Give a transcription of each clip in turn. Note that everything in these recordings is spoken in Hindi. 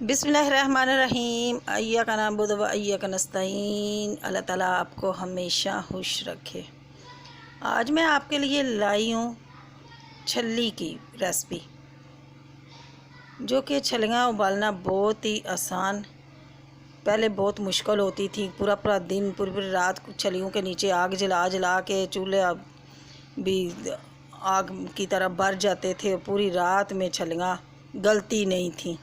बिस्मिल्लाहिर्रहमानिर्रहीम। इय्याका नअबुदु व इय्याका नस्तईन। अल्लाह ताला आपको हमेशा खुश रखे। आज मैं आपके लिए लाई हूँ छल्ली की रेसिपी, जो कि छलियाँ उबालना बहुत ही आसान, पहले बहुत मुश्किल होती थी। पूरा पूरा दिन पूरी रात छलियों के नीचे आग जला जला के चूल्हे भी आग की तरह भर जाते थे। पूरी रात में छलियाँ गलती नहीं थी।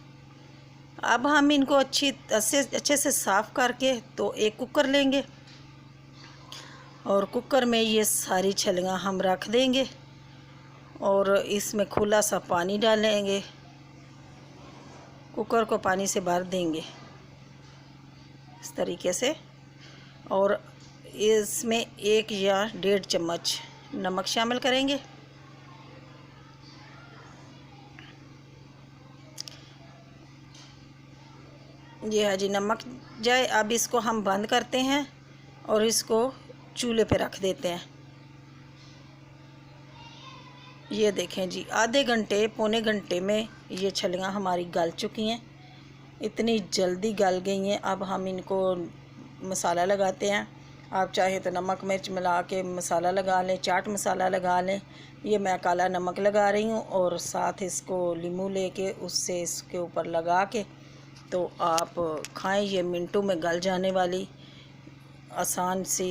अब हम इनको अच्छे से साफ़ करके तो एक कुकर लेंगे और कुकर में ये सारी छलियाँ हम रख देंगे और इसमें खुला सा पानी डालेंगे। कुकर को पानी से भर देंगे इस तरीके से, और इसमें 1 या 1.5 चम्मच नमक शामिल करेंगे। ये है जी, नमक जाए। अब इसको हम बंद करते हैं और इसको चूल्हे पे रख देते हैं। ये देखें जी, आधे घंटे पौने घंटे में ये छलियाँ हमारी गल चुकी हैं। इतनी जल्दी गल गई हैं। अब हम इनको मसाला लगाते हैं। आप चाहें तो नमक मिर्च मिला के मसाला लगा लें, चाट मसाला लगा लें। ये मैं काला नमक लगा रही हूँ और साथ इसको लीमू लेके उससे इसके ऊपर लगा के तो आप खाएं। ये मिनटों में गल जाने वाली आसान सी।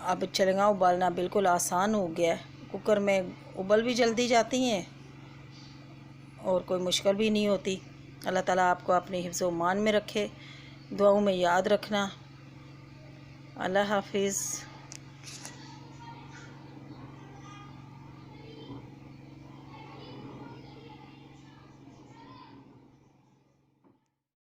अब छलियाँ उबालना बिल्कुल आसान हो गया है। कुकर में उबल भी जल्दी जाती हैं और कोई मुश्किल भी नहीं होती। अल्लाह ताला आपको अपने हिफ्ज़ व ईमान में रखे। दुआओं में याद रखना। अल्लाह हाफिज़।